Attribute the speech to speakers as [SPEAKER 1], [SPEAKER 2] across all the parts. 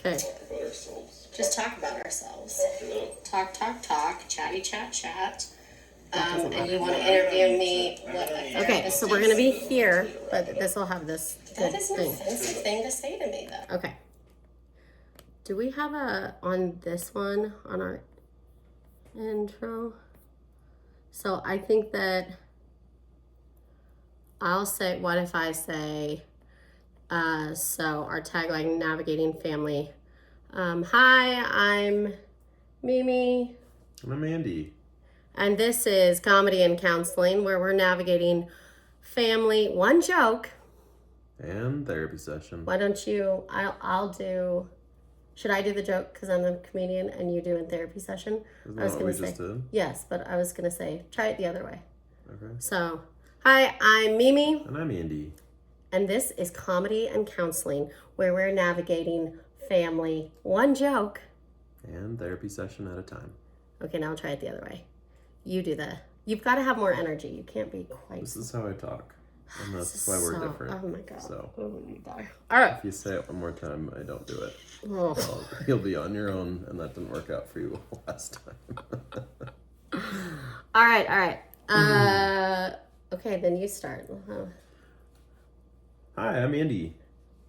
[SPEAKER 1] Okay.
[SPEAKER 2] Just talk about ourselves. Talk, chatty, chat. And you want to interview me.
[SPEAKER 1] Okay, so we're going to be here, but this will have this
[SPEAKER 2] That is an offensive thing to say to me, though.
[SPEAKER 1] Okay. Do we have on this one, on our intro? So I think that I'll say, what if I say, so our tagline, Navigating Family. Hi, I'm Mimi.
[SPEAKER 3] And I'm Andy.
[SPEAKER 1] And this is Comedy and Counseling, where we're navigating family, one joke.
[SPEAKER 3] And therapy session.
[SPEAKER 1] Why don't you, I'll do, should I do the joke because I'm the comedian and you do in therapy session?
[SPEAKER 3] Isn't that what we just did?
[SPEAKER 1] Yes, but I was going to say, try it the other way.
[SPEAKER 3] Okay.
[SPEAKER 1] So, hi, I'm Mimi.
[SPEAKER 3] And I'm Andy.
[SPEAKER 1] And this is Comedy and Counseling, where we're navigating family, one joke.
[SPEAKER 3] And therapy session at a time.
[SPEAKER 1] Okay, now I'll try it the other way. You do you've got to have more energy. You can't be quite.
[SPEAKER 3] This is how I talk. And that's why we're different.
[SPEAKER 1] Oh my God.
[SPEAKER 3] So,
[SPEAKER 1] all right.
[SPEAKER 3] If you say it one more time, I don't do it.
[SPEAKER 1] Oh.
[SPEAKER 3] Well, you'll be on your own, and that didn't work out for you last time.
[SPEAKER 1] All right. Okay, then you start.
[SPEAKER 3] Hi, I'm Andy.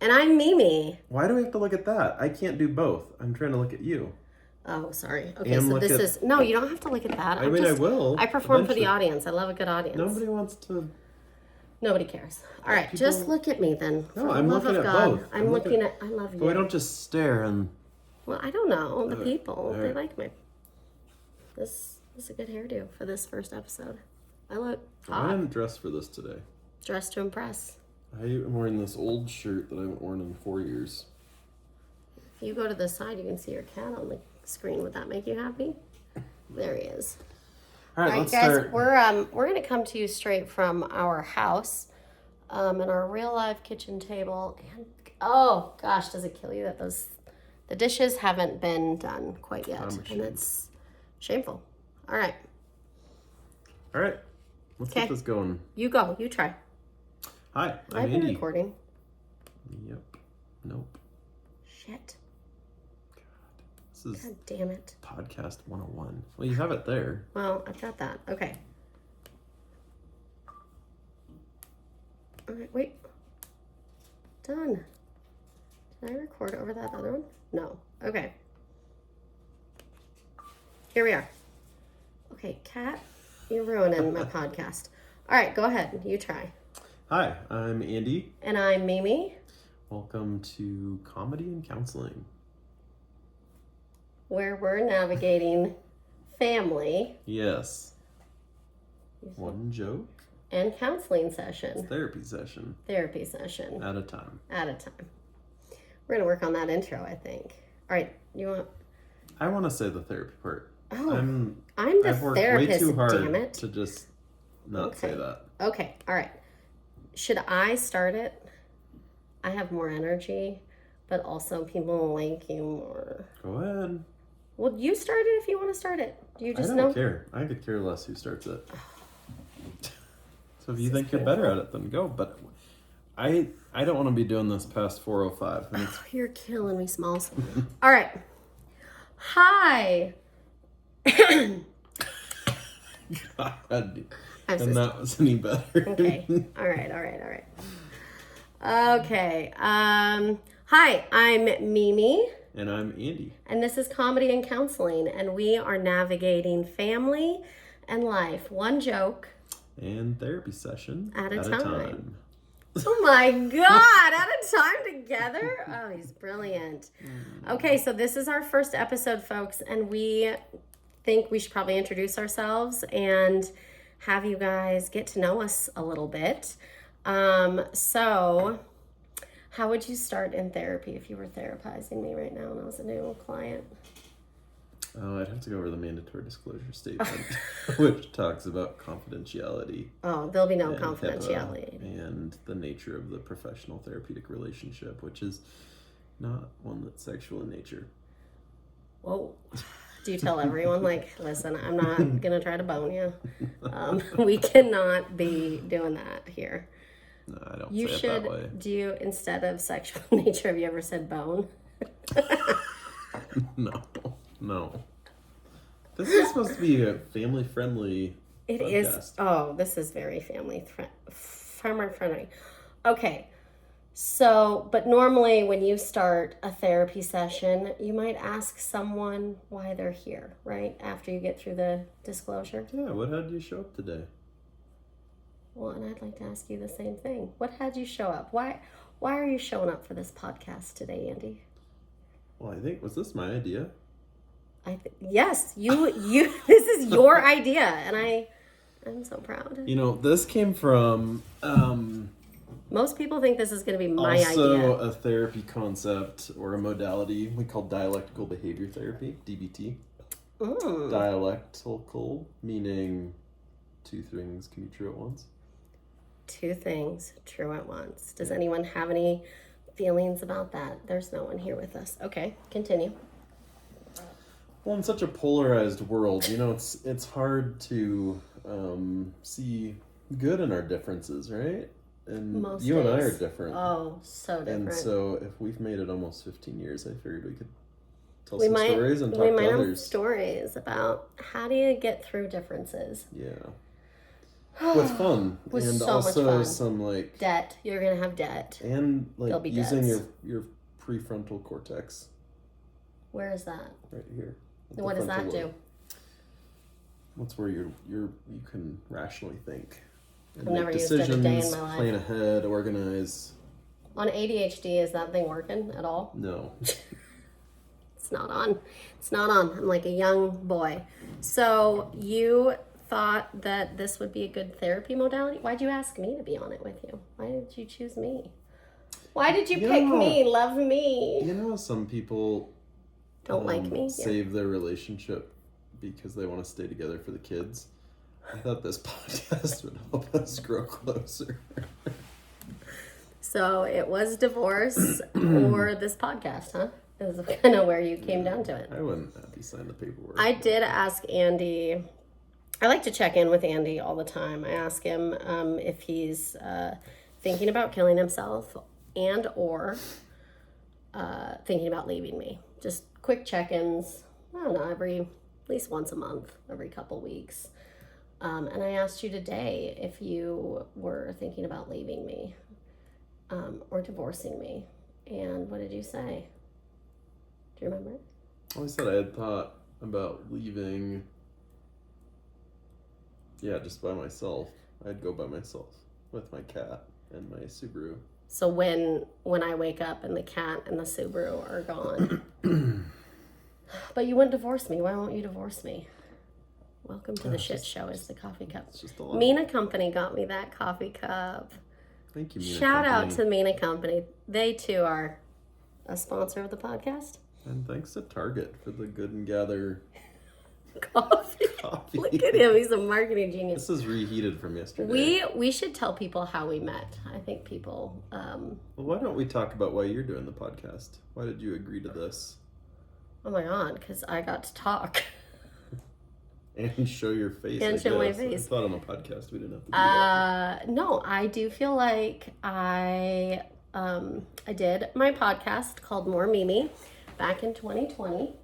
[SPEAKER 1] And I'm Mimi.
[SPEAKER 3] Why do we have to look at that? I can't do both. I'm trying to look at you.
[SPEAKER 1] Oh, sorry. Okay,
[SPEAKER 3] and
[SPEAKER 1] so this is... No, you don't have to look at that.
[SPEAKER 3] I will.
[SPEAKER 1] I perform
[SPEAKER 3] eventually.
[SPEAKER 1] for the audience. I love a good audience.
[SPEAKER 3] Nobody wants to...
[SPEAKER 1] Nobody cares. All right, just look at me then.
[SPEAKER 3] No, I'm looking at both.
[SPEAKER 1] I'm looking at... I love you.
[SPEAKER 3] But we don't just stare and...
[SPEAKER 1] Well, I don't know. The people, they
[SPEAKER 3] right.
[SPEAKER 1] like my... This is a good hairdo for this first episode. I look hot.
[SPEAKER 3] I didn't dress for this today.
[SPEAKER 1] Dress to impress.
[SPEAKER 3] I am wearing this old shirt that I haven't worn in 4 years.
[SPEAKER 1] If you go to the side, you can see your cat on the screen. Would that make you happy? There he is.
[SPEAKER 3] All right, let's
[SPEAKER 1] guys,
[SPEAKER 3] start.
[SPEAKER 1] We're gonna come to you straight from our house, and our real life kitchen table. And oh gosh, does it kill you that the dishes haven't been done quite yet, and it's shameful. All right.
[SPEAKER 3] Let's get this going.
[SPEAKER 1] You go. You try.
[SPEAKER 3] Hi, I'm
[SPEAKER 1] I've been
[SPEAKER 3] Andy.
[SPEAKER 1] recording.
[SPEAKER 3] Yep. Nope.
[SPEAKER 1] Shit.
[SPEAKER 3] This is
[SPEAKER 1] God damn it.
[SPEAKER 3] Podcast 101. Well, you have it there.
[SPEAKER 1] Well, I've got that. Okay. All right, wait. Done. Did I record over that other one? No. Okay. Here we are. Okay, Kat, you're ruining my podcast. All right, go ahead. You try.
[SPEAKER 3] Hi, I'm Andy.
[SPEAKER 1] And I'm Mimi.
[SPEAKER 3] Welcome to Comedy and Counseling.
[SPEAKER 1] Where we're navigating family.
[SPEAKER 3] Yes. One joke.
[SPEAKER 1] And counseling session.
[SPEAKER 3] Therapy session.
[SPEAKER 1] Therapy session.
[SPEAKER 3] At a time.
[SPEAKER 1] At a time. We're going to work on that intro, I think. All right, you want...
[SPEAKER 3] I want to say the therapy part.
[SPEAKER 1] Oh,
[SPEAKER 3] I'm
[SPEAKER 1] the
[SPEAKER 3] I've worked
[SPEAKER 1] therapist,
[SPEAKER 3] way too hard
[SPEAKER 1] damn it.
[SPEAKER 3] to just not say that.
[SPEAKER 1] Okay, all right. Should I start it? I have more energy, but also people like you more.
[SPEAKER 3] Go ahead.
[SPEAKER 1] Well, you start it if you want to start it. Do you just
[SPEAKER 3] I don't care. I could care less who starts it. So if you think you're better at it, then go. But I don't want to be doing this past 4:05.
[SPEAKER 1] Oh, you're killing me, Smalls. All right. Hi.
[SPEAKER 3] God. And that was any better.
[SPEAKER 1] Okay. All right. Okay. Hi, I'm Mimi.
[SPEAKER 3] And I'm Andy.
[SPEAKER 1] And this is Comedy and Counseling. And we are navigating family and life. One joke.
[SPEAKER 3] And therapy session.
[SPEAKER 1] At a time. Oh my God, at a time together? Oh, he's brilliant. Okay, so this is our first episode, folks. And we think we should probably introduce ourselves and have you guys get to know us a little bit. So how would you start in therapy if you were therapizing me right now and I was a new client?
[SPEAKER 3] Oh, I'd have to go over the mandatory disclosure statement, which talks about confidentiality.
[SPEAKER 1] Oh, there'll be no confidentiality.
[SPEAKER 3] HIPAA and the nature of the professional therapeutic relationship, which is not one that's sexual in nature.
[SPEAKER 1] Whoa. Do you tell everyone, like, listen, I'm not going to try to bone you. We cannot be doing that here.
[SPEAKER 3] No, I don't
[SPEAKER 1] You
[SPEAKER 3] say
[SPEAKER 1] should
[SPEAKER 3] it that way.
[SPEAKER 1] do, instead of sexual nature, have you ever said bone?
[SPEAKER 3] No. This is supposed to be a family-friendly
[SPEAKER 1] It
[SPEAKER 3] podcast.
[SPEAKER 1] is. Oh, this is very farmer friendly. Okay. So, but normally when you start a therapy session, you might ask someone why they're here, right? After you get through the disclosure.
[SPEAKER 3] Yeah, what had you show up today?
[SPEAKER 1] Well, and I'd like to ask you the same thing. What had you show up? Why are you showing up for this podcast today, Andy?
[SPEAKER 3] Well, was this my idea?
[SPEAKER 1] Yes, you this is your idea, and I'm so proud.
[SPEAKER 3] This came from
[SPEAKER 1] Most people think this is going to be my
[SPEAKER 3] also
[SPEAKER 1] idea.
[SPEAKER 3] a therapy concept or a modality we call dialectical behavior therapy, DBT. Dialectical, meaning two things can be true at once.
[SPEAKER 1] Two things true at once. Does anyone have any feelings about that? There's no one here with us. Okay, continue.
[SPEAKER 3] Well, in such a polarized world, it's hard to see good in our differences, right? And
[SPEAKER 1] Most
[SPEAKER 3] you and I
[SPEAKER 1] days.
[SPEAKER 3] are different.
[SPEAKER 1] Oh, so different.
[SPEAKER 3] And so if we've made it almost 15 years, I figured we could tell
[SPEAKER 1] we
[SPEAKER 3] some
[SPEAKER 1] might,
[SPEAKER 3] stories and talk
[SPEAKER 1] we
[SPEAKER 3] to
[SPEAKER 1] might have
[SPEAKER 3] others.
[SPEAKER 1] stories about how do you get through differences.
[SPEAKER 3] Yeah. With fun.
[SPEAKER 1] With
[SPEAKER 3] and
[SPEAKER 1] so
[SPEAKER 3] also
[SPEAKER 1] much fun.
[SPEAKER 3] some
[SPEAKER 1] Debt. You're going to have debt.
[SPEAKER 3] And
[SPEAKER 1] There'll be
[SPEAKER 3] using
[SPEAKER 1] debts.
[SPEAKER 3] your prefrontal cortex.
[SPEAKER 1] Where is that?
[SPEAKER 3] Right here.
[SPEAKER 1] And what does that do?
[SPEAKER 3] That's where you can rationally think. And
[SPEAKER 1] I've
[SPEAKER 3] make
[SPEAKER 1] never used it a
[SPEAKER 3] decisions,
[SPEAKER 1] day in my life.
[SPEAKER 3] plan ahead, organize.
[SPEAKER 1] On ADHD, is that thing working at all?
[SPEAKER 3] No.
[SPEAKER 1] It's not on. It's not on. I'm like a young boy. So you thought that this would be a good therapy modality? Why'd you ask me to be on it with you? Why did you choose me? Why did you pick me? Love me.
[SPEAKER 3] Some people
[SPEAKER 1] Don't like me.
[SPEAKER 3] save their relationship because they want to stay together for the kids. I thought this podcast would help us grow closer.
[SPEAKER 1] So it was divorce or this podcast, huh? This is kind of where you came down to it.
[SPEAKER 3] I wouldn't have you sign the paperwork.
[SPEAKER 1] I did ask Andy. I like to check in with Andy all the time. I ask him if he's thinking about killing himself and or thinking about leaving me. Just quick check-ins. I don't know, at least once a month, every couple weeks. And I asked you today if you were thinking about leaving me or divorcing me. And what did you say? Do you remember?
[SPEAKER 3] I said I had thought about leaving. Yeah, just by myself. I'd go by myself with my cat and my Subaru.
[SPEAKER 1] So when I wake up and the cat and the Subaru are gone. But you wouldn't divorce me. Why won't you divorce me? Welcome to the shit show is the coffee cup.
[SPEAKER 3] It's just a lot.
[SPEAKER 1] Mina Company got me that coffee cup.
[SPEAKER 3] Thank you, Mina
[SPEAKER 1] Shout
[SPEAKER 3] Company.
[SPEAKER 1] out to Mina Company. They too are a sponsor of the podcast.
[SPEAKER 3] And thanks to Target for the Good and Gather
[SPEAKER 1] Coffee.
[SPEAKER 3] coffee.
[SPEAKER 1] Look at him. He's a marketing genius.
[SPEAKER 3] This is reheated from yesterday.
[SPEAKER 1] We should tell people how we met. I think people...
[SPEAKER 3] Well, why don't we talk about why you're doing the podcast? Why did you agree to this?
[SPEAKER 1] Oh my God, because I got to talk.
[SPEAKER 3] And show your face.
[SPEAKER 1] And
[SPEAKER 3] I
[SPEAKER 1] show my
[SPEAKER 3] guess.
[SPEAKER 1] face.
[SPEAKER 3] I thought on the podcast we didn't have to do that.
[SPEAKER 1] No, I do feel like I did my podcast called More Mimi back in 2020,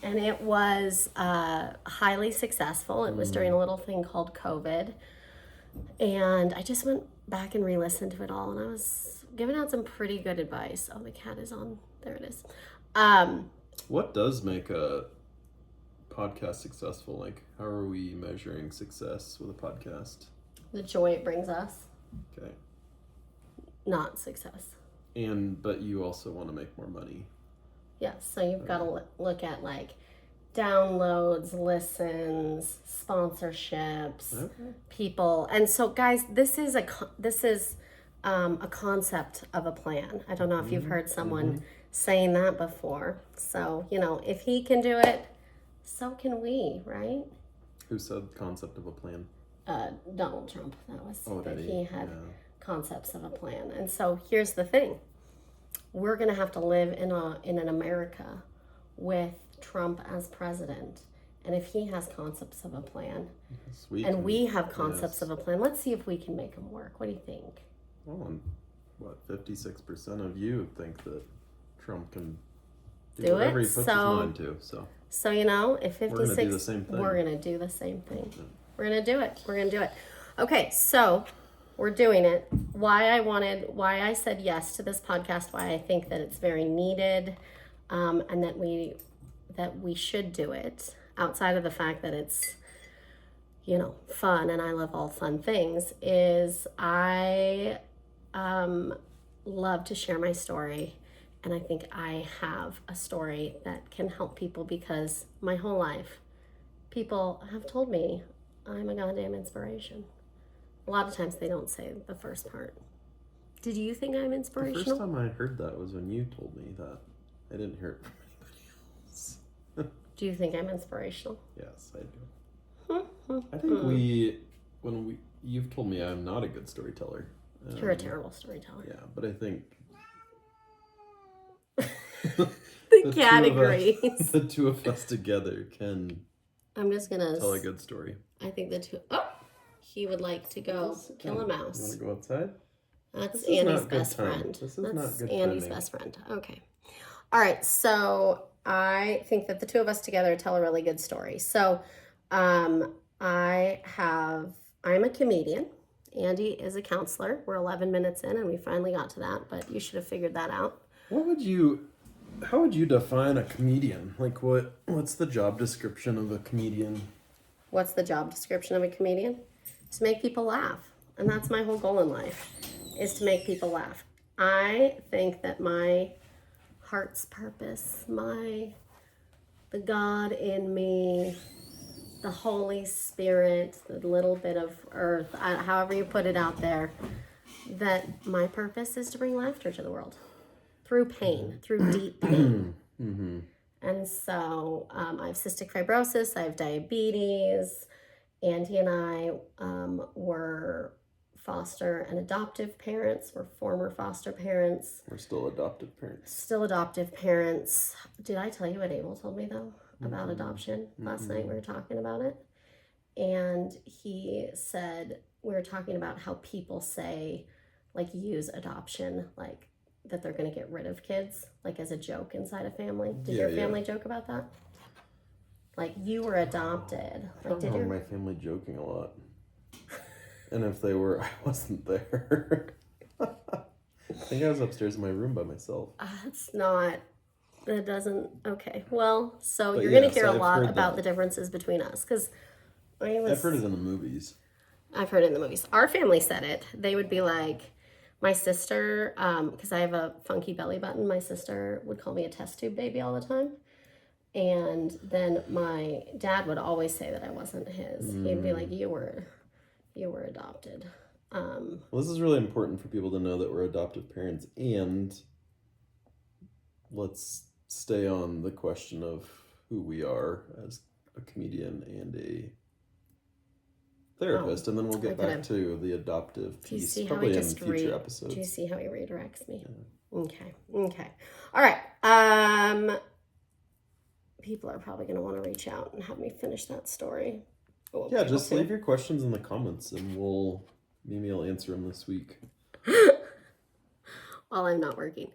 [SPEAKER 1] and it was highly successful. It was during a little thing called COVID, and I just went back and re-listened to it all, and I was giving out some pretty good advice. Oh, the cat is on. There it is.
[SPEAKER 3] What does make a podcast successful? Like, how are we measuring success with a podcast?
[SPEAKER 1] The joy it brings us,
[SPEAKER 3] Okay.
[SPEAKER 1] not success.
[SPEAKER 3] But you also want to make more money.
[SPEAKER 1] Yes, so you've got to look at like downloads, listens, sponsorships, people. And so guys, this is a concept of a plan. I don't know if you've heard someone saying that before. So, if he can do it, so can we, right?
[SPEAKER 3] Who said concept of a plan?
[SPEAKER 1] Donald Trump. That was
[SPEAKER 3] did
[SPEAKER 1] he
[SPEAKER 3] he?
[SPEAKER 1] had
[SPEAKER 3] Yeah.
[SPEAKER 1] concepts of a plan. And so here's the thing. We're going to have to live in an America with Trump as president. And if he has concepts of a plan,
[SPEAKER 3] Yes,
[SPEAKER 1] we have concepts of a plan, let's see if we can make them work. What do you think?
[SPEAKER 3] Well, and 56% of you think that Trump can
[SPEAKER 1] do
[SPEAKER 3] whatever
[SPEAKER 1] it.
[SPEAKER 3] he puts his mind to.
[SPEAKER 1] So, you know, if 56,
[SPEAKER 3] we're gonna do the same thing.
[SPEAKER 1] We're going to do the same thing. Yeah. We're going to do it. We're going to do it. Okay, so we're doing it. Why I said yes to this podcast, why I think that it's very needed, and that we should do it, outside of the fact that it's, you know, fun, and I love all fun things, is I love to share my story. And I think I have a story that can help people, because my whole life, people have told me I'm a goddamn inspiration. A lot of times they don't say the first part. Did you think I'm inspirational?
[SPEAKER 3] The first time I heard that was when you told me that. I didn't hear it from anybody else.
[SPEAKER 1] Do you think I'm inspirational?
[SPEAKER 3] Yes, I do. I think you've told me I'm not a good storyteller.
[SPEAKER 1] You're a terrible storyteller.
[SPEAKER 3] Yeah, but I think
[SPEAKER 1] the categories.
[SPEAKER 3] The two of us together can
[SPEAKER 1] I'm just gonna
[SPEAKER 3] tell a good story.
[SPEAKER 1] I think he would like to go kill a mouse.
[SPEAKER 3] You want to go outside?
[SPEAKER 1] That's Andy's best friend.
[SPEAKER 3] This is not good
[SPEAKER 1] Andy's
[SPEAKER 3] timing.
[SPEAKER 1] best friend. Okay. All right. So I think that the two of us together tell a really good story. So I'm a comedian. Andy is a counselor. We're 11 minutes in and we finally got to that, but you should have figured that out.
[SPEAKER 3] How would you define a comedian? Like what's the job description of a comedian?
[SPEAKER 1] What's the job description of a comedian? To make people laugh. And that's my whole goal in life, is to make people laugh. I think that my heart's purpose, the God in me, the Holy Spirit, the little bit of earth, however you put it out there, that my purpose is to bring laughter to the world. Through pain, through deep pain.
[SPEAKER 3] Mm-hmm.
[SPEAKER 1] And so I have cystic fibrosis, I have diabetes. Andy and I were foster and adoptive parents. We're former foster parents.
[SPEAKER 3] We're still adoptive parents.
[SPEAKER 1] Still adoptive parents. Did I tell you what Abel told me, though, about adoption? Last night we were talking about it. And he said, we were talking about how people say, like, use adoption, like, that they're going to get rid of kids, like as a joke inside a family. Did your family joke about that? Like, you were adopted. Like,
[SPEAKER 3] I remember my family joking a lot. And if they were, I wasn't there. I think I was upstairs in my room by myself. Okay. Well, so but you're going to hear a lot about the differences between us. Because I've heard it in the movies.
[SPEAKER 1] I've heard it in the movies. Our family said it. They would be like, my sister, because I have a funky belly button, my sister would call me a test tube baby all the time. And then my dad would always say that I wasn't his. He'd be like, you were adopted.
[SPEAKER 3] Well, this is really important for people to know that we're adoptive parents. And let's stay on the question of who we are as a comedian and a therapist, and then we'll get back to the adoptive piece, probably in future episodes.
[SPEAKER 1] Do you see how he redirects me? Yeah. Okay. All right. People are probably going to want to reach out and have me finish that story.
[SPEAKER 3] Just leave your questions in the comments, and Mimi will answer them this week.
[SPEAKER 1] While I'm not working.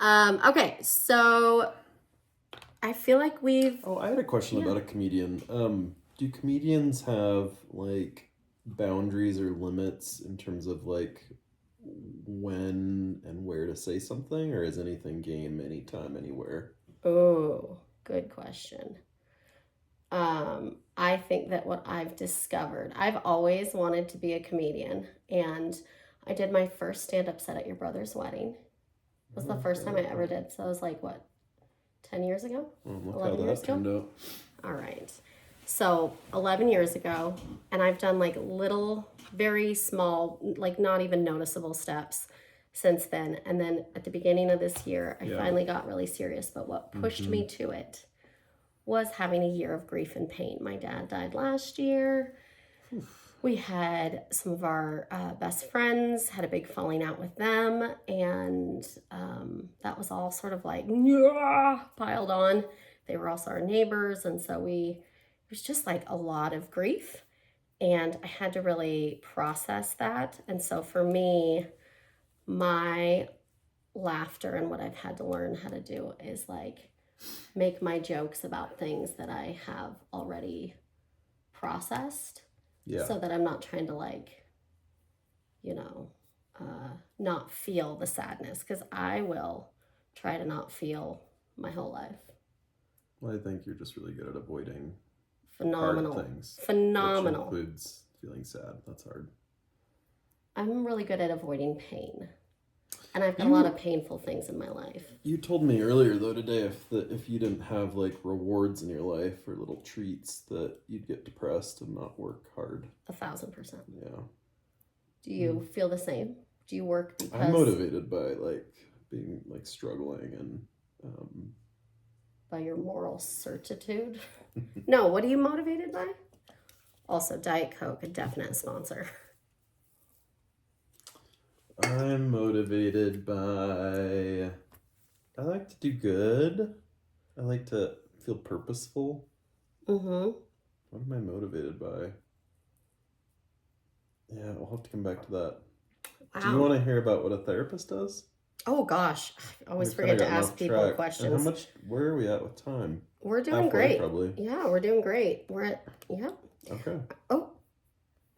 [SPEAKER 1] Okay, so I feel like
[SPEAKER 3] I had a question about a comedian. Do comedians have, like, boundaries or limits in terms of, like, when and where to say something? Or is anything game anytime, anywhere?
[SPEAKER 1] Oh, good question. I think that what I've discovered, I've always wanted to be a comedian. And I did my first stand-up set at your brother's wedding. It was the first time I ever did. So it was like, 10 years ago?
[SPEAKER 3] Look how that turned out.
[SPEAKER 1] All right. So 11 years ago, and I've done like little, very small, like not even noticeable steps since then. And then at the beginning of this year, I finally got really serious. But what pushed me to it was having a year of grief and pain. My dad died last year. We had some of our best friends, had a big falling out with them. And that was all sort of like piled on. They were also our neighbors. And so it was just like a lot of grief. And I had to really process that. And so for me, my laughter and what I've had to learn how to do is like make my jokes about things that I have already processed.
[SPEAKER 3] Yeah.
[SPEAKER 1] So that I'm not trying to like, you know, not feel the sadness, because I will try to not feel my whole life.
[SPEAKER 3] Well, I think you're just really good at avoiding
[SPEAKER 1] Phenomenal.
[SPEAKER 3] hard things.
[SPEAKER 1] Phenomenal.
[SPEAKER 3] Which includes feeling sad. That's hard.
[SPEAKER 1] I'm really good at avoiding pain. And I've got a lot of painful things in my life.
[SPEAKER 3] You told me earlier, though, today, if you didn't have, like, rewards in your life or little treats, that you'd get depressed and not work hard.
[SPEAKER 1] 1,000%.
[SPEAKER 3] Yeah.
[SPEAKER 1] Do you feel the same? Do you work because...
[SPEAKER 3] I'm motivated by, like, being, like, struggling and...
[SPEAKER 1] By your moral certitude? No, what are you motivated by? Also, Diet Coke, a definite sponsor.
[SPEAKER 3] I'm motivated by... I like to do good. I like to feel purposeful.
[SPEAKER 1] Mm-hmm.
[SPEAKER 3] What am I motivated by? Yeah, we'll have to come back to that.
[SPEAKER 1] Wow.
[SPEAKER 3] Do you want to hear about what a therapist does?
[SPEAKER 1] Oh, gosh. I always forget to ask people questions.
[SPEAKER 3] And where are we at with time?
[SPEAKER 1] We're doing great. Probably. Yeah, we're doing great. We're at, yeah.
[SPEAKER 3] Okay.
[SPEAKER 1] Oh,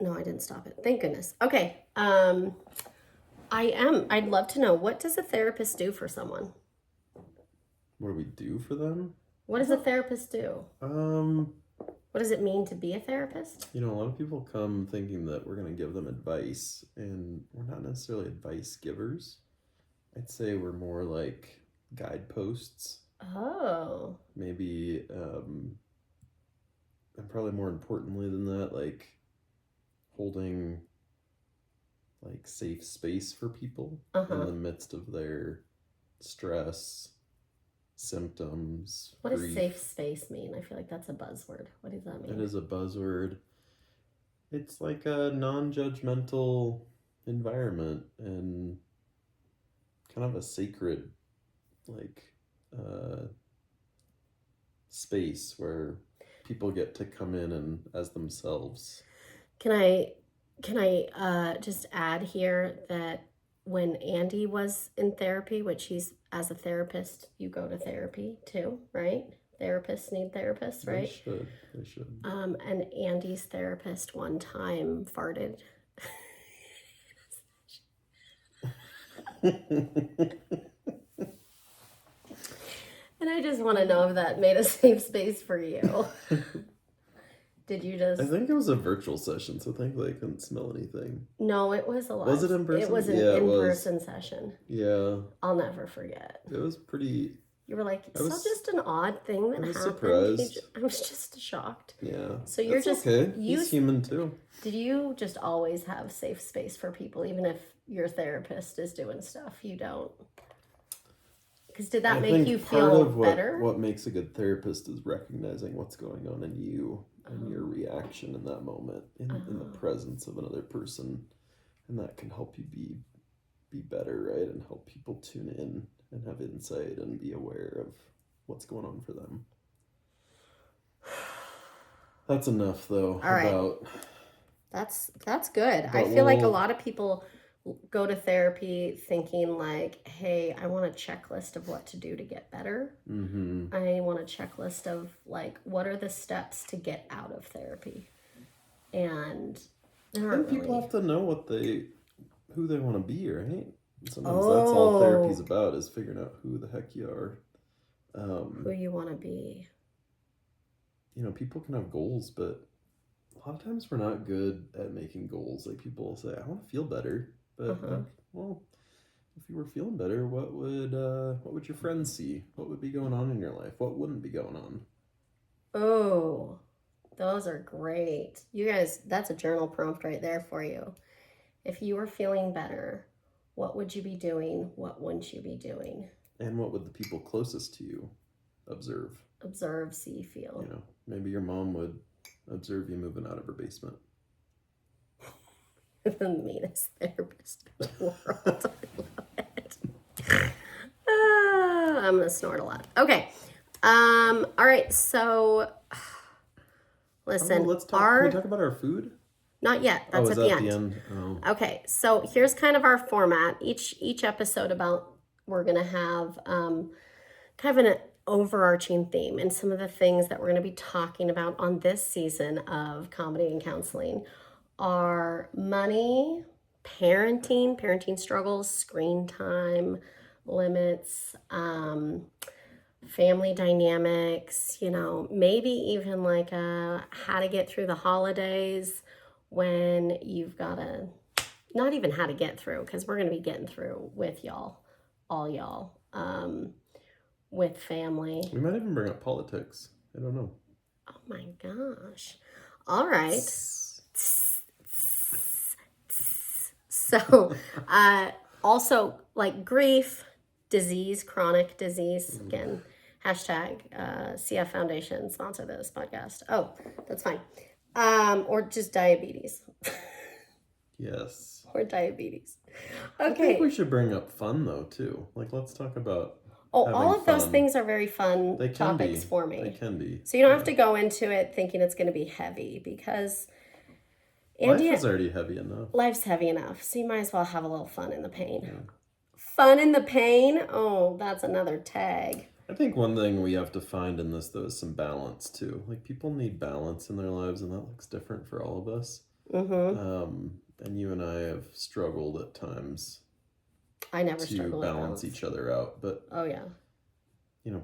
[SPEAKER 1] no, I didn't stop it. Thank goodness. Okay. I'd love to know, what does a therapist do for someone?
[SPEAKER 3] What do we do for them?
[SPEAKER 1] What does a therapist do? What does it mean to be a therapist?
[SPEAKER 3] You know, a lot of people come thinking that we're going to give them advice, and we're not necessarily advice givers. I'd say we're more like guideposts.
[SPEAKER 1] Oh.
[SPEAKER 3] Maybe, and probably more importantly than that, like holding like safe space for people in the midst of their stress, symptoms.
[SPEAKER 1] What does safe space mean? I feel like that's a buzzword. What does that mean?
[SPEAKER 3] It is a buzzword. It's like a non-judgmental environment and kind of a sacred, like, space where people get to come in and as themselves.
[SPEAKER 1] Can I just add here that when Andy was in therapy, which he's, as a therapist, you go to therapy too, right? Therapists need therapists, right?
[SPEAKER 3] They should.
[SPEAKER 1] And Andy's therapist one time farted. And I just want to know if that made a safe space for you. Did you just...
[SPEAKER 3] I think it was a virtual session, so thankfully I couldn't smell anything.
[SPEAKER 1] No, it was a live.
[SPEAKER 3] Was it in person?
[SPEAKER 1] It was an in-person session.
[SPEAKER 3] Yeah.
[SPEAKER 1] I'll never forget.
[SPEAKER 3] It was pretty...
[SPEAKER 1] You were like, it's not just an odd thing that happened.
[SPEAKER 3] Surprised.
[SPEAKER 1] I was just shocked.
[SPEAKER 3] Yeah.
[SPEAKER 1] So you're just...
[SPEAKER 3] okay. He's human too.
[SPEAKER 1] Did you just always have safe space for people, even if your therapist is doing stuff you don't? Because did that make you feel better?
[SPEAKER 3] What makes a good therapist is recognizing what's going on in you and your reaction in that moment, in the presence of another person, and that can help you be better, right? And help people tune in and have insight and be aware of what's going on for them. That's enough, though.
[SPEAKER 1] All right. That's good. I feel like a lot of people go to therapy thinking like, hey, I want a checklist of what to do to get better. Mm-hmm. I want a checklist of like, what are the steps to get out of therapy? And
[SPEAKER 3] people have to know who they want to be, right? Sometimes that's all therapy's about, is figuring out who the heck you are.
[SPEAKER 1] Who you want to be.
[SPEAKER 3] You know, people can have goals, but a lot of times we're not good at making goals. Like, people will say, I want to feel better. But, well, if you were feeling better, what would your friends see? What would be going on in your life? What wouldn't be going on?
[SPEAKER 1] Oh, those are great. You guys, that's a journal prompt right there for you. If you were feeling better, what would you be doing? What wouldn't you be doing?
[SPEAKER 3] And what would the people closest to you observe?
[SPEAKER 1] Observe, see, feel.
[SPEAKER 3] You know, maybe your mom would observe you moving out of her basement.
[SPEAKER 1] The meanest therapist in the world. I love it. I'm gonna snort a lot. Okay. All right. So, listen.
[SPEAKER 3] Let's talk. Can we talk about our food?
[SPEAKER 1] Not yet. That's at the end. Oh. Okay. So here's kind of our format. Each episode we're gonna have kind of overarching theme and some of the things that we're going to be talking about on this season of Comedy and Counseling are money, parenting struggles, screen time limits, family dynamics, maybe even like how to get through the holidays when you've got to, not even how to get through, because we're going to be getting through with y'all, all y'all, with family.
[SPEAKER 3] We might even bring up politics. I don't know.
[SPEAKER 1] Oh my gosh. All right. So, also like grief, disease, chronic disease, again, hashtag CF Foundation sponsor this podcast. Oh, that's fine. Or just diabetes.
[SPEAKER 3] Yes.
[SPEAKER 1] Or diabetes.
[SPEAKER 3] Okay. I think
[SPEAKER 1] Okay.
[SPEAKER 3] we should bring up fun though too. Like, let's talk about
[SPEAKER 1] all of those
[SPEAKER 3] fun.
[SPEAKER 1] things are very fun topics for me.
[SPEAKER 3] They can be.
[SPEAKER 1] So you don't have to go into it thinking it's going to be heavy, because
[SPEAKER 3] life is already heavy enough.
[SPEAKER 1] Life's heavy enough, so you might as well have a little fun in the pain. Yeah. Fun in the pain? Oh, that's another tag.
[SPEAKER 3] I think one thing we have to find in this, though, is some balance, too. Like, people need balance in their lives, and that looks different for all of us. Mm-hmm. And you and I have struggled at times.
[SPEAKER 1] I never struggled
[SPEAKER 3] to balance each other out. But,
[SPEAKER 1] oh, yeah.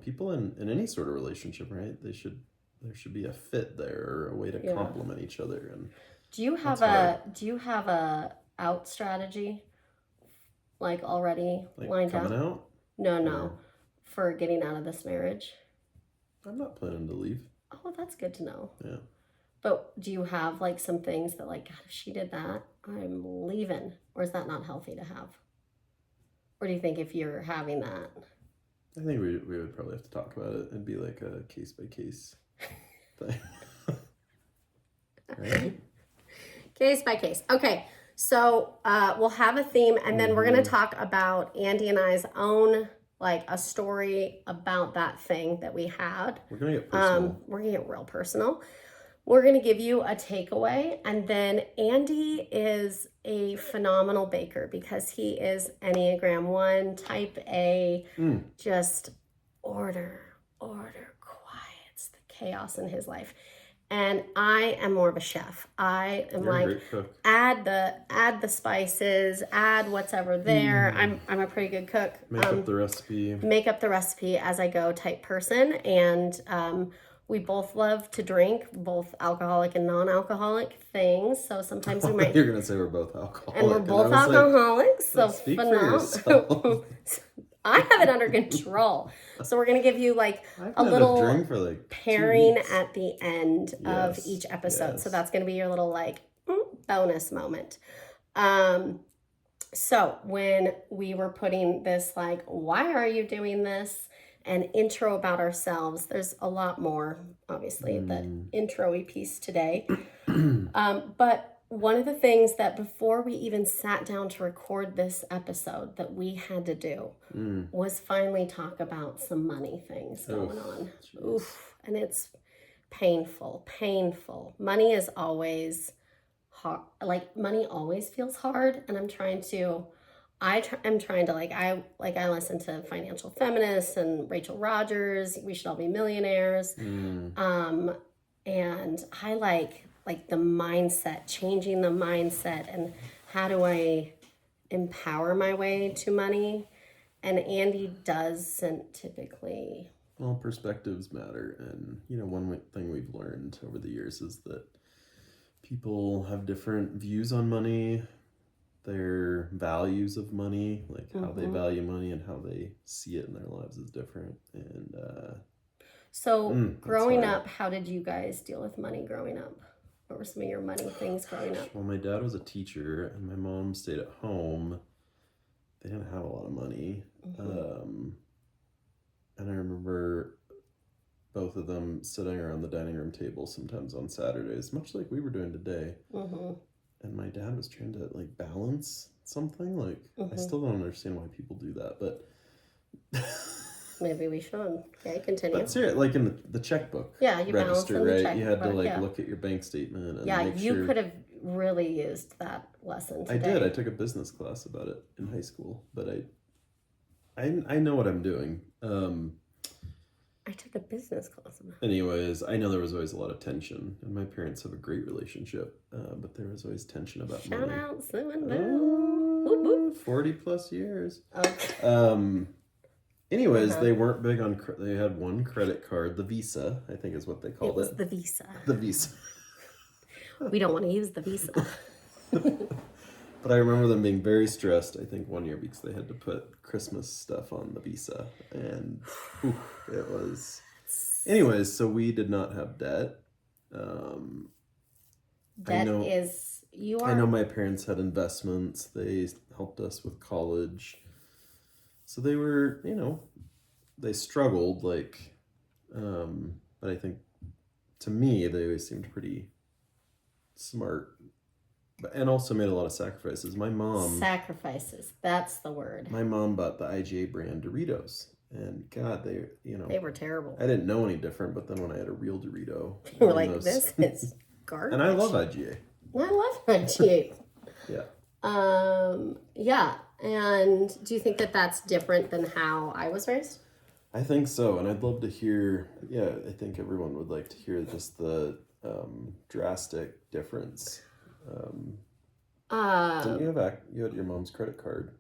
[SPEAKER 3] People in any sort of relationship, right? There should be a fit there, or a way to complement each other. And
[SPEAKER 1] do you have a out strategy, like already lined
[SPEAKER 3] coming
[SPEAKER 1] up?
[SPEAKER 3] Out?
[SPEAKER 1] No. For getting out of this marriage?
[SPEAKER 3] I'm not planning to leave.
[SPEAKER 1] Oh, that's good to know.
[SPEAKER 3] Yeah.
[SPEAKER 1] But do you have like some things that like, God, if she did that, I'm leaving? Or is that not healthy to have? Or do you think if you're having that?
[SPEAKER 3] I think we would probably have to talk about it and be like a case by case thing. Right?
[SPEAKER 1] Case by case. Okay. So we'll have a theme, and then we're going to talk about Andy and I's own, like a story about that thing that we had.
[SPEAKER 3] We're going to get personal.
[SPEAKER 1] We're going to get real personal. We're going to give you a takeaway, and then Andy is a phenomenal baker because he is Enneagram 1, type A, just order, quiets the chaos in his life. And I am more of a chef. I am add the spices, add whatever there. I'm a pretty good cook.
[SPEAKER 3] Make up the recipe
[SPEAKER 1] as I go type person. And we both love to drink, both alcoholic and non-alcoholic things. So sometimes we might.
[SPEAKER 3] You're gonna say we're both alcoholic.
[SPEAKER 1] And we're both alcoholics.
[SPEAKER 3] Like, so speak for yourself.
[SPEAKER 1] I have it under control. So we're going to give you like a little
[SPEAKER 3] drink for like
[SPEAKER 1] pairing at the end of each episode. Yes. So that's going to be your little like bonus moment. So when we were putting this like, why are you doing this? An intro about ourselves. There's a lot more, obviously, the intro-y piece today. But one of the things that before we even sat down to record this episode that we had to do was finally talk about some money things going on. Geez. Oof. And it's painful. Money is always hard. Like, money always feels hard. And I'm trying to, I listen to Financial Feminists and Rachel Rogers. We should all be millionaires. And I like the mindset, changing the mindset, and how do I empower my way to money? And Andy doesn't typically.
[SPEAKER 3] Well, perspectives matter. And, one thing we've learned over the years is that people have different views on money, their values of money, like how they value money and how they see it in their lives is different. And
[SPEAKER 1] so growing up, how did you guys deal with money growing up? What were some of your money things growing up?
[SPEAKER 3] Well, my dad was a teacher and my mom stayed at home. They didn't have a lot of money. And I remember both of them sitting around the dining room table sometimes on Saturdays, much like we were doing today. And my dad was trying to like balance something. Like, I still don't understand why people do that, but
[SPEAKER 1] maybe we should. Okay, continue.
[SPEAKER 3] But seriously, like in the checkbook
[SPEAKER 1] you
[SPEAKER 3] register, right?
[SPEAKER 1] Checkbook,
[SPEAKER 3] you had to look at your bank statement and make sure.
[SPEAKER 1] You could have really used that lesson today.
[SPEAKER 3] I did. I took a business class about it in high school, but I know what I'm doing.
[SPEAKER 1] I took a business class.
[SPEAKER 3] Anyways, I know there was always a lot of tension, and my parents have a great relationship, but there was always tension about
[SPEAKER 1] Shout
[SPEAKER 3] money.
[SPEAKER 1] out, Sue and Boo.
[SPEAKER 3] 40 plus years.
[SPEAKER 1] Okay.
[SPEAKER 3] Anyways, they weren't big on, they had one credit card, the Visa, I think is what they called it.
[SPEAKER 1] It was the Visa.
[SPEAKER 3] The Visa.
[SPEAKER 1] We don't want to use the Visa.
[SPEAKER 3] But I remember them being very stressed, I think, one year because they had to put Christmas stuff on the Visa. And it was... Anyways, so we did not have debt.
[SPEAKER 1] I
[SPEAKER 3] know my parents had investments. They helped us with college. So they were, they struggled, but I think, to me, they always seemed pretty smart. And also made a lot of sacrifices. My mom...
[SPEAKER 1] Sacrifices. That's the word.
[SPEAKER 3] My mom bought the IGA brand Doritos. And God,
[SPEAKER 1] they were terrible.
[SPEAKER 3] I didn't know any different, but then when I had a real Dorito...
[SPEAKER 1] You were like, this is garbage.
[SPEAKER 3] And I love IGA.
[SPEAKER 1] I love IGA.
[SPEAKER 3] Yeah.
[SPEAKER 1] Yeah. And do you think that that's different than how I was raised?
[SPEAKER 3] I think so. And I'd love to hear... Yeah, I think everyone would like to hear just the drastic difference. Didn't you had your mom's credit card?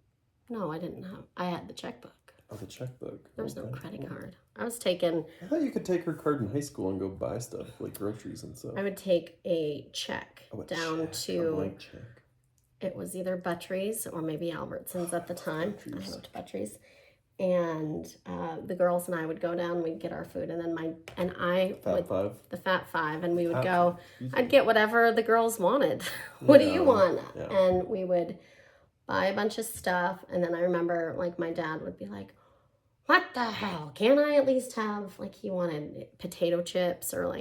[SPEAKER 1] No, I didn't have. I had the checkbook.
[SPEAKER 3] Oh, the checkbook.
[SPEAKER 1] There was no credit card. I was taking...
[SPEAKER 3] I thought you could take her card in high school and go buy stuff, like groceries and stuff.
[SPEAKER 1] I would take a check
[SPEAKER 3] A
[SPEAKER 1] to...
[SPEAKER 3] blank check.
[SPEAKER 1] It was either Buttrey's or maybe Albertsons at the time. I went to Buttrey's. And the girls and I would go down, we'd get our food, and then the Fat Five, and we would go, I'd get whatever the girls wanted. What do you want?
[SPEAKER 3] Yeah.
[SPEAKER 1] And we would buy a bunch of stuff, and then I remember, my dad would be like, what the hell? Can't I at least have, he wanted potato chips or,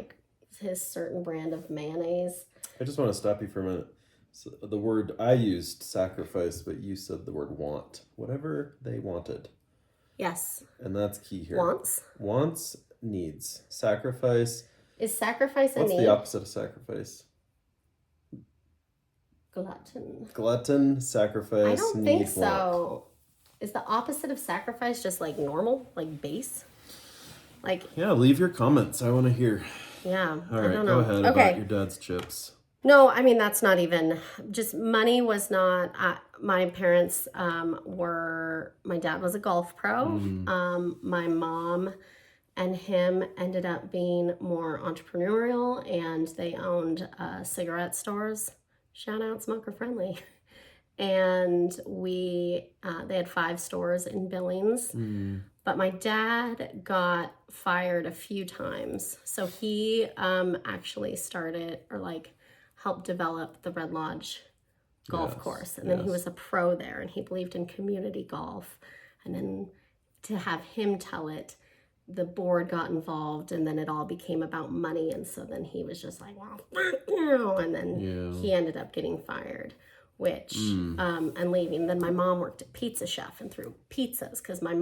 [SPEAKER 1] his certain brand of mayonnaise.
[SPEAKER 3] I just want to stop you for a minute. So the word, I used sacrifice, but you said the word want. Whatever they wanted.
[SPEAKER 1] Yes.
[SPEAKER 3] And that's key here.
[SPEAKER 1] Wants,
[SPEAKER 3] needs. Sacrifice.
[SPEAKER 1] Is sacrifice a need?
[SPEAKER 3] What's the opposite of sacrifice? Glutton, sacrifice,
[SPEAKER 1] I don't think so.
[SPEAKER 3] Want.
[SPEAKER 1] Is the opposite of sacrifice just normal, base?
[SPEAKER 3] Yeah, leave your comments. I want to hear.
[SPEAKER 1] Yeah.
[SPEAKER 3] All right,
[SPEAKER 1] I don't
[SPEAKER 3] go
[SPEAKER 1] know.
[SPEAKER 3] ahead about your dad's chips.
[SPEAKER 1] No, I mean, that's not even, just money was not, my parents my dad was a golf pro. My mom and him ended up being more entrepreneurial, and they owned cigarette stores. Shout out Smoker Friendly. And they had 5 stores in Billings. But my dad got fired a few times. So he actually started, helped develop the Red Lodge golf course. And then he was a pro there, and he believed in community golf. And then to have him tell it, the board got involved, and then it all became about money. And so then he was just like, well, fuck you. And then he ended up getting fired, and leaving. Then my mom worked at Pizza Chef and threw pizzas, because my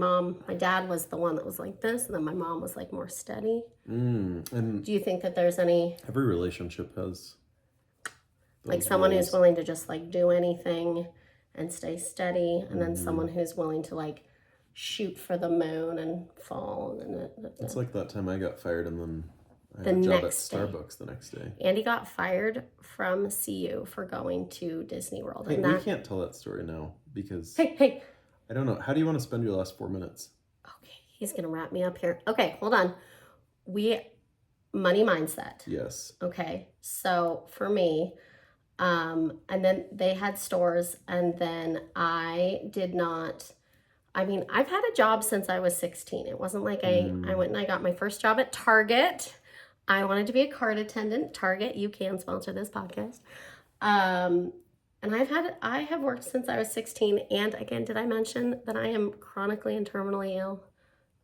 [SPEAKER 1] dad was the one that was like this, and then my mom was more steady. And do you think that there's
[SPEAKER 3] every relationship has
[SPEAKER 1] someone who's willing to just do anything and stay steady, and then someone who's willing to shoot for the moon and fall? And
[SPEAKER 3] it's like that time I got fired, and then I had a job at Starbucks the next day.
[SPEAKER 1] Andy got fired from CU for going to Disney World.
[SPEAKER 3] Hey, we can't tell that story now because
[SPEAKER 1] hey,
[SPEAKER 3] I don't know. How do you want to spend your last 4 minutes?
[SPEAKER 1] Okay, he's gonna wrap me up here. Okay, hold on. Money mindset.
[SPEAKER 3] Yes.
[SPEAKER 1] Okay, so for me, and then they had stores, and then I've had a job since I was 16. It wasn't like I went and I got my first job at Target. I wanted to be a cart attendant. Target, you can sponsor this podcast. And I have worked since I was 16. And again, did I mention that I am chronically and terminally ill?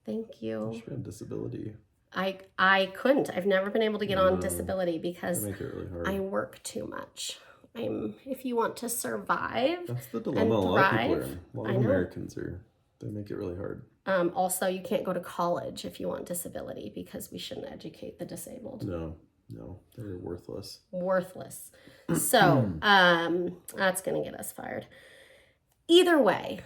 [SPEAKER 1] Thank you.
[SPEAKER 3] You should have disability.
[SPEAKER 1] I couldn't. I've never been able to get on disability because
[SPEAKER 3] they make it really hard.
[SPEAKER 1] I work too much. If you want to survive,
[SPEAKER 3] that's the dilemma a lot of people are in. A lot of Americans they make it really hard.
[SPEAKER 1] Also, you can't go to college if you want disability, because we shouldn't educate the disabled.
[SPEAKER 3] No, they're worthless.
[SPEAKER 1] So, that's going to get us fired. Either way,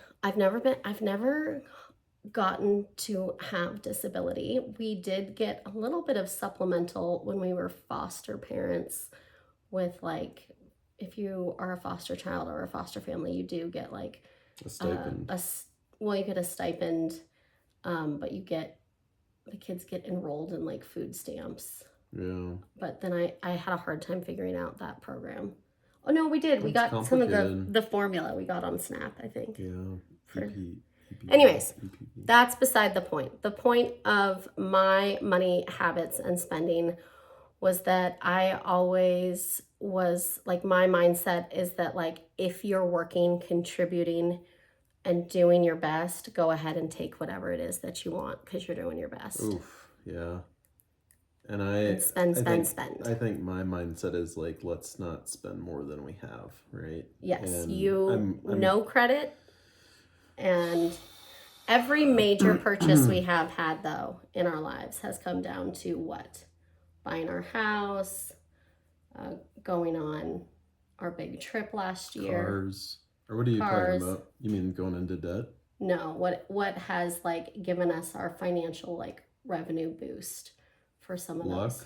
[SPEAKER 1] gotten to have disability. We did get a little bit of supplemental when we were foster parents with like, if you are a foster child or a foster family, you do get like
[SPEAKER 3] A stipend.
[SPEAKER 1] You get a stipend, but the kids get enrolled in like food stamps.
[SPEAKER 3] Yeah.
[SPEAKER 1] But then I had a hard time figuring out that program. Oh no, we did. We
[SPEAKER 3] That's
[SPEAKER 1] got some of the formula we got on SNAP, I think.
[SPEAKER 3] Yeah.
[SPEAKER 1] Anyways, that's beside the point. The point of my money habits and spending was that I always was like, my mindset is that like, if you're working, contributing, and doing your best, go ahead and take whatever it is that you want because you're doing your best.
[SPEAKER 3] Oof, yeah. And
[SPEAKER 1] spend.
[SPEAKER 3] I think my mindset is like, let's not spend more than we have, right?
[SPEAKER 1] Yes,
[SPEAKER 3] and
[SPEAKER 1] no credit. And every major purchase we have had, though, in our lives has come down to what? Buying our house, going on our big trip last year.
[SPEAKER 3] Cars. Or what are you talking about? You mean going into debt?
[SPEAKER 1] No, what has like given us our financial like revenue boost for some of
[SPEAKER 3] Luck?
[SPEAKER 1] those?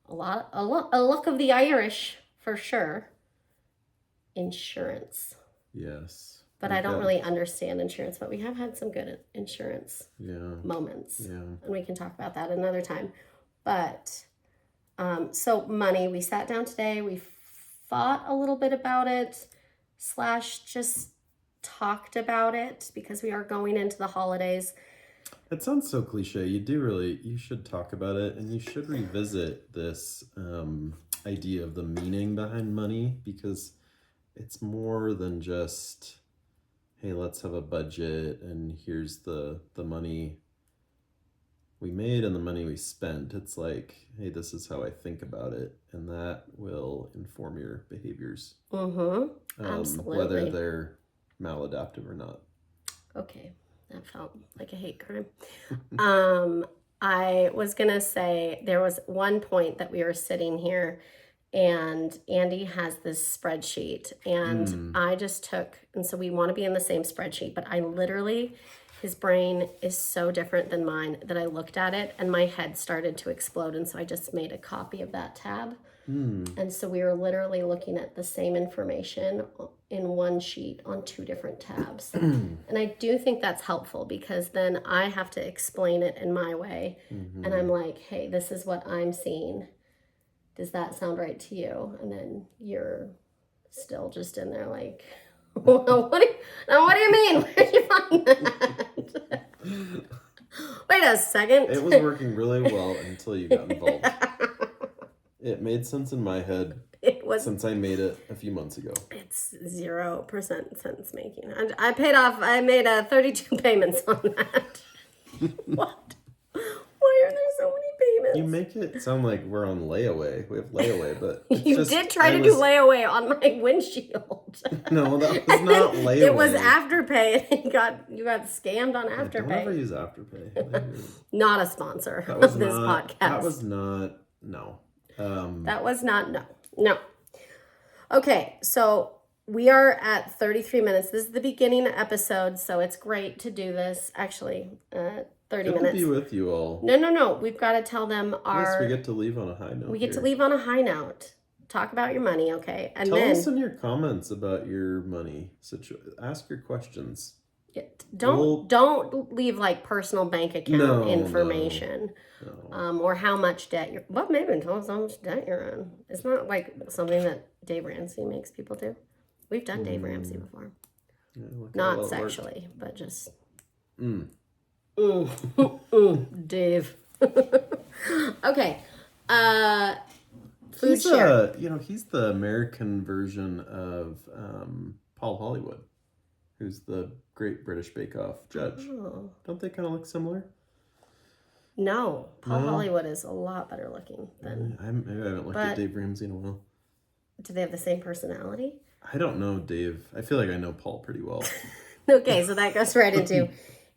[SPEAKER 1] A luck of the Irish for sure. Insurance.
[SPEAKER 3] Yes.
[SPEAKER 1] But I don't really understand insurance, but we have had some good insurance moments.
[SPEAKER 3] Yeah.
[SPEAKER 1] And we can talk about that another time. But so money, we sat down today, we thought a little bit about it, / just talked about it because we are going into the holidays.
[SPEAKER 3] It sounds so cliche. You should talk about it, and you should revisit this idea of the meaning behind money, because it's more than just, hey, let's have a budget and here's the money we made and the money we spent. It's like, hey, this is how I think about it, and that will inform your behaviors.
[SPEAKER 1] Absolutely.
[SPEAKER 3] Whether they're maladaptive or not.
[SPEAKER 1] Okay, that felt like a hate crime. I was gonna say, there was one point that we were sitting here and Andy has this spreadsheet and I just took, and so we want to be in the same spreadsheet, but I literally, his brain is so different than mine that I looked at it and my head started to explode, and so I just made a copy of that tab. And so we were literally looking at the same information in one sheet on 2 different tabs. And I do think that's helpful because then I have to explain it in my way. And I'm like, hey, this is what I'm seeing. Does that sound right to you? And then you're still just in there like, well, what do you mean? Where'd you find that? Wait a second.
[SPEAKER 3] It was working really well until you got involved. It made sense in my head since I made it a few months ago. It's
[SPEAKER 1] 0% sense making. I made 32 payments on that. What? Why are there so many payments?
[SPEAKER 3] You make it sound like we're on layaway. We have layaway, but
[SPEAKER 1] you did try to do layaway on my windshield.
[SPEAKER 3] No, that was not layaway.
[SPEAKER 1] It was Afterpay, and you got scammed on Afterpay.
[SPEAKER 3] Don't ever use Afterpay.
[SPEAKER 1] Not a sponsor of this podcast.
[SPEAKER 3] That was not no.
[SPEAKER 1] That was not no. Okay, so we are at 33 minutes. This is the beginning episode, so it's great to do this. Actually, 30
[SPEAKER 3] Good
[SPEAKER 1] minutes.
[SPEAKER 3] to be with you all.
[SPEAKER 1] No. We've got to tell them
[SPEAKER 3] Yes, we get to leave on a high note.
[SPEAKER 1] We get to leave on a high note. Talk about your money, okay? And
[SPEAKER 3] tell us in your comments about your money situation. Ask your questions.
[SPEAKER 1] Don't leave like personal bank account information.
[SPEAKER 3] No.
[SPEAKER 1] Or how much debt you're. Well, maybe tell us how much debt you're in. It's not like something that Dave Ramsey makes people do. We've done Dave Ramsey before.
[SPEAKER 3] Yeah,
[SPEAKER 1] not sexually, but just. Dave. Okay. Food share.
[SPEAKER 3] He's the American version of Paul Hollywood, who's the Great British Bake Off judge.
[SPEAKER 1] Oh.
[SPEAKER 3] Don't they kind of look similar?
[SPEAKER 1] No, Paul Hollywood is a lot better looking than.
[SPEAKER 3] Maybe I haven't looked at Dave Ramsey in a while.
[SPEAKER 1] Do they have the same personality?
[SPEAKER 3] I don't know Dave. I feel like I know Paul pretty well.
[SPEAKER 1] Okay, so that goes right into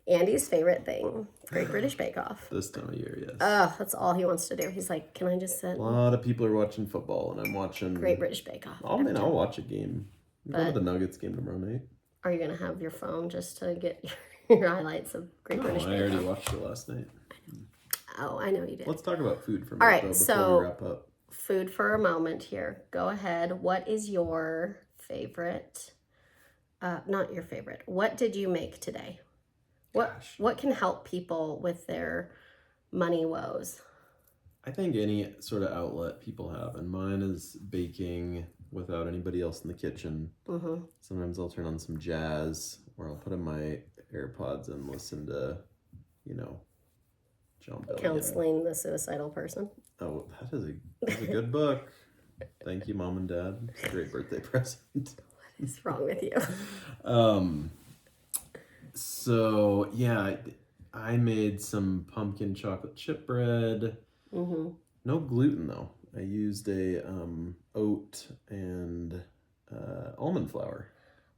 [SPEAKER 1] Andy's favorite thing, Great British Bake Off.
[SPEAKER 3] This time of year, yes.
[SPEAKER 1] That's all he wants to do. He's like, can I just sit?
[SPEAKER 3] A lot of people are watching football, and I'm watching
[SPEAKER 1] Great British Bake Off.
[SPEAKER 3] I'll watch a game. I'm going to the Nuggets game tomorrow night.
[SPEAKER 1] Are you going to have your phone just to get Your highlights of Great British
[SPEAKER 3] I
[SPEAKER 1] Bake
[SPEAKER 3] already
[SPEAKER 1] Off.
[SPEAKER 3] watched it last night.
[SPEAKER 1] Oh, I know you did.
[SPEAKER 3] Let's talk about food for a
[SPEAKER 1] All
[SPEAKER 3] minute,
[SPEAKER 1] right,
[SPEAKER 3] though, before
[SPEAKER 1] so
[SPEAKER 3] we wrap up.
[SPEAKER 1] food for a moment here. Go ahead. What is your favorite? Not your favorite. What did you make today? What can help people with their money woes?
[SPEAKER 3] I think any sort of outlet people have, and mine is baking without anybody else in the kitchen.
[SPEAKER 1] Mm-hmm.
[SPEAKER 3] Sometimes I'll turn on some jazz, or I'll put in my AirPods and listen to, John Bellion.
[SPEAKER 1] Counseling the Suicidal Person.
[SPEAKER 3] Oh, that's a good book. Thank you, Mom and Dad. It's a great birthday present.
[SPEAKER 1] What is wrong with you?
[SPEAKER 3] So yeah, I made some pumpkin chocolate chip bread.
[SPEAKER 1] Mm-hmm.
[SPEAKER 3] No gluten though. I used a oat and almond flour.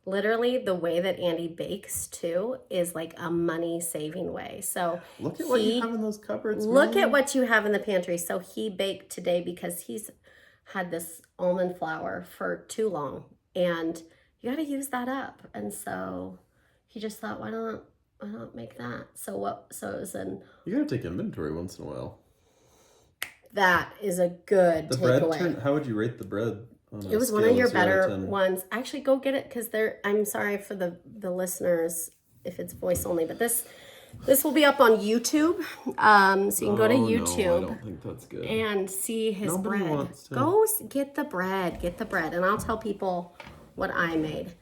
[SPEAKER 1] Literally, the way that Andy bakes too is like a money-saving way. So
[SPEAKER 3] look at what you have in those cupboards.
[SPEAKER 1] Look at what you have in the pantry. So he baked today because he's had this almond flour for too long, and you got to use that up. And so he just thought, why not make that? So it was
[SPEAKER 3] you got to take inventory once in a while.
[SPEAKER 1] That is a good takeaway.
[SPEAKER 3] How would you rate the bread?
[SPEAKER 1] It was one of your better ones. Actually, go get it because I'm sorry for the listeners if it's voice only, but this will be up on YouTube. So you can go to YouTube.
[SPEAKER 3] No, I don't think that's good.
[SPEAKER 1] And see his
[SPEAKER 3] Nobody
[SPEAKER 1] bread.
[SPEAKER 3] wants to...
[SPEAKER 1] Go get the bread. Get the bread, and I'll tell people what I made.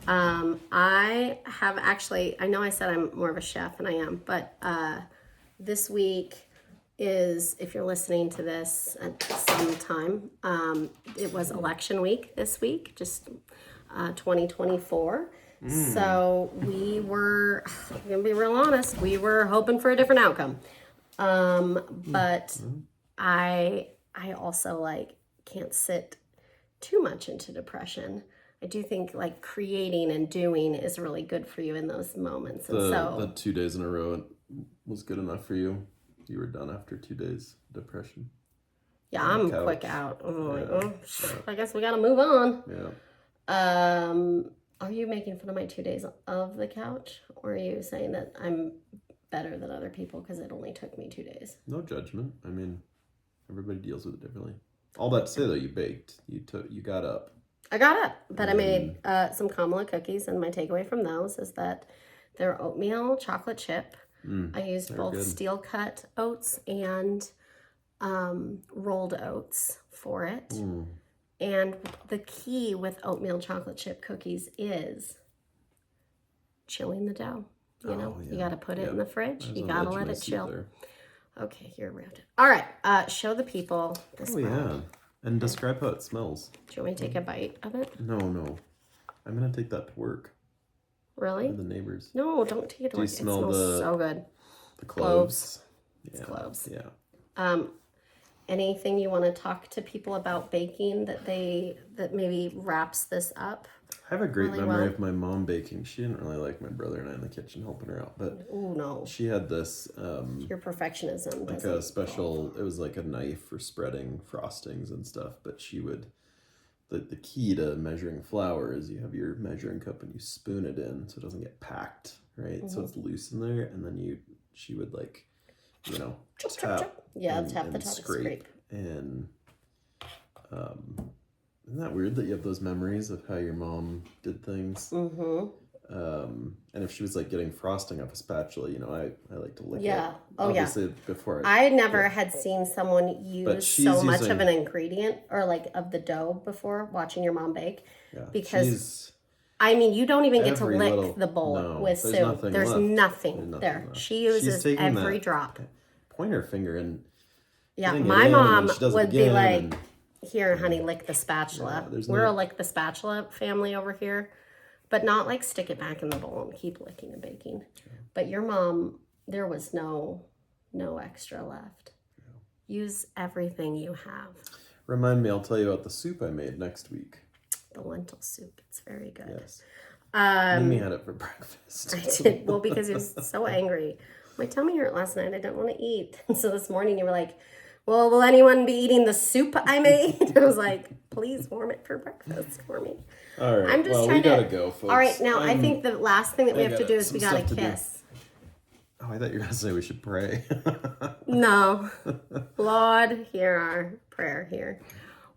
[SPEAKER 1] I have actually. I know I said I'm more of a chef, and I am, but this week is, if you're listening to this at some time, it was election week this week, just 2024. So we were, I'm gonna be real honest, we were hoping for a different outcome. But I also can't sit too much into depression. I do think creating and doing is really good for you in those moments. And
[SPEAKER 3] the 2 days in a row was good enough for you. You were done after 2 days of depression.
[SPEAKER 1] Yeah, I'm quick out. I'm I guess we got to move on.
[SPEAKER 3] Yeah.
[SPEAKER 1] Are you making fun of my 2 days of the couch? Or are you saying that I'm better than other people because it only took me 2 days?
[SPEAKER 3] No judgment. I mean, everybody deals with it differently. All that to say, though, you baked. You got up.
[SPEAKER 1] I got up, but I made some Kamala cookies, and my takeaway from those is that they're oatmeal chocolate chip. I used both steel cut oats and rolled oats for it. And the key with oatmeal chocolate chip cookies is chilling the dough. You got to put it in the fridge. You got to let it chill. There. Okay, you're around it. All right, show the people this.
[SPEAKER 3] Yeah. And describe how it smells.
[SPEAKER 1] Do you want me to take a bite of it?
[SPEAKER 3] No. I'm going to take that to work.
[SPEAKER 1] Really?
[SPEAKER 3] For the neighbors.
[SPEAKER 1] No, don't take it to work. It smells so good.
[SPEAKER 3] The cloves.
[SPEAKER 1] It's cloves.
[SPEAKER 3] Yeah.
[SPEAKER 1] Anything you want to talk to people about baking that maybe wraps this up?
[SPEAKER 3] I have a great memory of my mom baking. She didn't really like my brother and I in the kitchen helping her out, but she had this
[SPEAKER 1] your perfectionism,
[SPEAKER 3] like a special. It was like a knife for spreading frostings and stuff. But she would. The key to measuring flour is you have your measuring cup and you spoon it in so it doesn't get packed, right? So it's loose in there, and then she would tap.
[SPEAKER 1] Yeah, tap the top, scrape.
[SPEAKER 3] And isn't that weird that you have those memories of how your mom did things? And if she was getting frosting off a spatula, I like to lick it.
[SPEAKER 1] Yeah.
[SPEAKER 3] Obviously, before
[SPEAKER 1] I never had seen someone use so much of an ingredient or of the dough before watching your mom bake. Yeah. Because you don't even get to lick the bowl with soup. There's nothing there. She uses every drop.
[SPEAKER 3] Pointer finger and
[SPEAKER 1] my mom would be like, "Here, honey, lick the spatula." We're a lick the spatula family over here. But not stick it back in the bowl and keep licking and baking. Okay. But your mom, there was no extra left. Yeah. Use everything you have.
[SPEAKER 3] Remind me, I'll tell you about the soup I made next week.
[SPEAKER 1] The lentil soup. It's very good.
[SPEAKER 3] Yes. Mimi had it for breakfast.
[SPEAKER 1] I did. Well, because he was so angry. My tummy hurt last night. I didn't want to eat. And so this morning you were like, well, will anyone be eating the soup I made? I was like, please warm it for breakfast for me.
[SPEAKER 3] All right.
[SPEAKER 1] I'm just trying
[SPEAKER 3] we gotta go, folks.
[SPEAKER 1] All right. Now, I think the last thing that we have to do is we gotta kiss.
[SPEAKER 3] Oh, I thought you were gonna say we should pray.
[SPEAKER 1] No. Lord, hear our prayer here.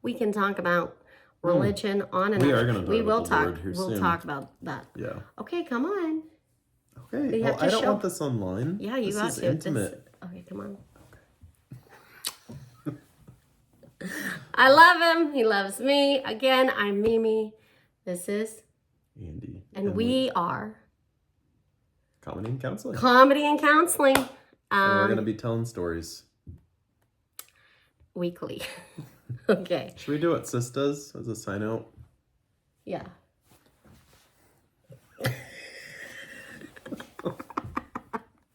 [SPEAKER 1] We can talk about religion on and
[SPEAKER 3] We
[SPEAKER 1] on.
[SPEAKER 3] are gonna talk
[SPEAKER 1] We
[SPEAKER 3] about
[SPEAKER 1] will
[SPEAKER 3] the
[SPEAKER 1] talk.
[SPEAKER 3] Lord here
[SPEAKER 1] We'll
[SPEAKER 3] soon.
[SPEAKER 1] talk about that.
[SPEAKER 3] Yeah.
[SPEAKER 1] Okay, come on.
[SPEAKER 3] Okay.
[SPEAKER 1] You
[SPEAKER 3] Well,
[SPEAKER 1] have to
[SPEAKER 3] I don't
[SPEAKER 1] show-
[SPEAKER 3] want this online.
[SPEAKER 1] Yeah, you
[SPEAKER 3] this
[SPEAKER 1] got
[SPEAKER 3] is
[SPEAKER 1] to.
[SPEAKER 3] intimate.
[SPEAKER 1] Okay, come on. I love him. He loves me. Again, I'm Mimi. This is
[SPEAKER 3] Andy.
[SPEAKER 1] and we are
[SPEAKER 3] Comedy and counseling.
[SPEAKER 1] Comedy and Counseling.
[SPEAKER 3] And we're gonna be telling stories.
[SPEAKER 1] Weekly. Okay.
[SPEAKER 3] Should we do what Sis does as a sign out?
[SPEAKER 1] Yeah.